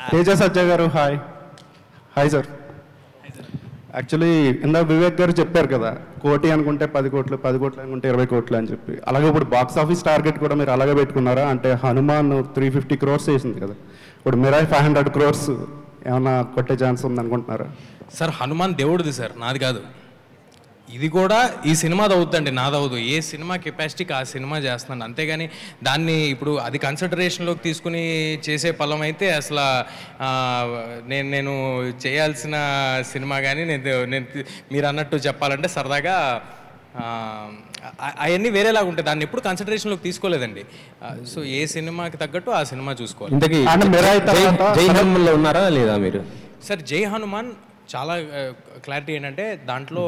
తేజ సజ్జ గారు hi. Hi sir. Actually ఇందాక వివేక్ గారు చెప్పారు కదా, 1 కోటి అనుకుంటే 10 కోట్లు, 10 కోట్లు అనుకుంటే 20 కోట్లు అని చెప్పి. అలాగే ఇప్పుడు బాక్స్ ఆఫీస్ టార్గెట్ కూడా మీరు అలాగే పెట్టుకున్నారా? అంటే హనుమాన్ 350 crores చేసింది కదా, ఇప్పుడు మిరాయ్ 500 crores ఏమన్నా కొట్టే ఛాన్స్ ఉందనుకుంటున్నారా? సార్ హనుమాన్ దేవుడిది సార్, నాది కాదు. ఇది కూడా ఈ సినిమాది అవుతుందండి, నాదవుదు. ఏ సినిమా కెపాసిటీకి ఆ సినిమా చేస్తున్నాను, అంతేగాని దాన్ని ఇప్పుడు అది కన్సిడరేషన్లోకి తీసుకుని చేసే పలం అయితే అసలు నేను చేయాల్సిన సినిమా కానీ నేను మీరు అన్నట్టు చెప్పాలంటే సరదాగా అవన్నీ వేరేలాగా ఉంటాయి. దాన్ని ఎప్పుడు కన్సిడరేషన్లోకి తీసుకోలేదండి. సో ఏ సినిమాకి తగ్గట్టు ఆ సినిమా చూసుకోవాలి. జై హనుమాన్లో ఉన్నారా లేదా మీరు? సార్ జై హనుమాన్ చాలా క్లారిటీ ఏంటంటే దాంట్లో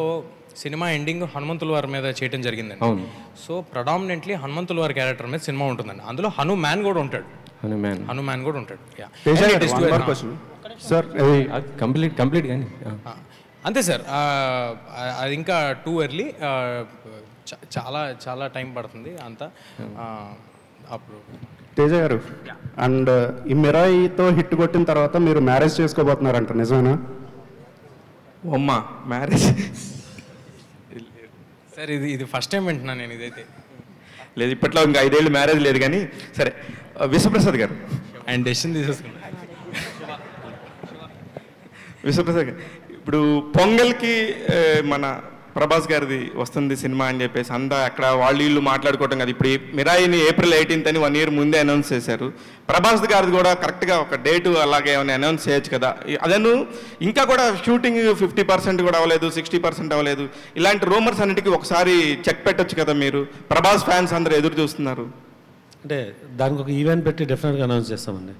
సినిమా ఎండింగ్ హనుమంతుల వారి మీద చేయడం జరిగిందండి. సో ప్రొడామినెంట్లీ హనుమంతుల వారి క్యారెక్టర్ మీద సినిమా ఉంటుందండి. అందులో హనుమాన్ కూడా ఉంటాడు. హనుమాన్ కూడా ఉంటాడు. కంప్లీట్ కానీ అంతే సార్. అది ఇంకా టూ ఎర్లీ, చాలా చాలా టైం పడుతుంది అంతా. అప్పుడు తేజ గారు, అండ్ ఈ మిరాయితో హిట్ కొట్టిన తర్వాత మీరు మ్యారేజ్ చేసుకోబోతున్నారంట, నిజమేనా? అమ్మా మ్యారేజ్ సార్ ఇది ఫస్ట్ టైం వింటున్నాను నేను. ఇదైతే లేదు, ఇప్పట్లో ఇంకా 5 ఏళ్ళు మ్యారేజ్ లేదు. కానీ సరే, విశ్వప్రసాద్ గారు ఆయన డెసిషన్ తీసేసుకున్నారు. విశ్వప్రసాద్ గారు, ఇప్పుడు పొంగల్కి మన ప్రభాస్ గారిది వస్తుంది సినిమా అని చెప్పేసి అంతా అక్కడ వీళ్ళు మాట్లాడుకోవటం కదా. ఇప్పుడు మిరాయిని April 18th అని 1 year ముందే అనౌన్స్ చేశారు. ప్రభాస్ గారిది కూడా కరెక్ట్గా ఒక డేటు అలాగే ఏమైనా అనౌన్స్ చేయొచ్చు కదా. అదను ఇంకా కూడా షూటింగ్ 50% కూడా అవ్వలేదు, 60% అవ్వలేదు. ఇలాంటి రూమర్స్ అన్నిటికీ ఒకసారి చెక్ పెట్టొచ్చు కదా మీరు. ప్రభాస్ ఫ్యాన్స్ అందరూ ఎదురు చూస్తున్నారు. అంటే దానికి ఒక ఈవెంట్ పెట్టి డెఫినెట్గా అనౌన్స్ చేస్తామండి.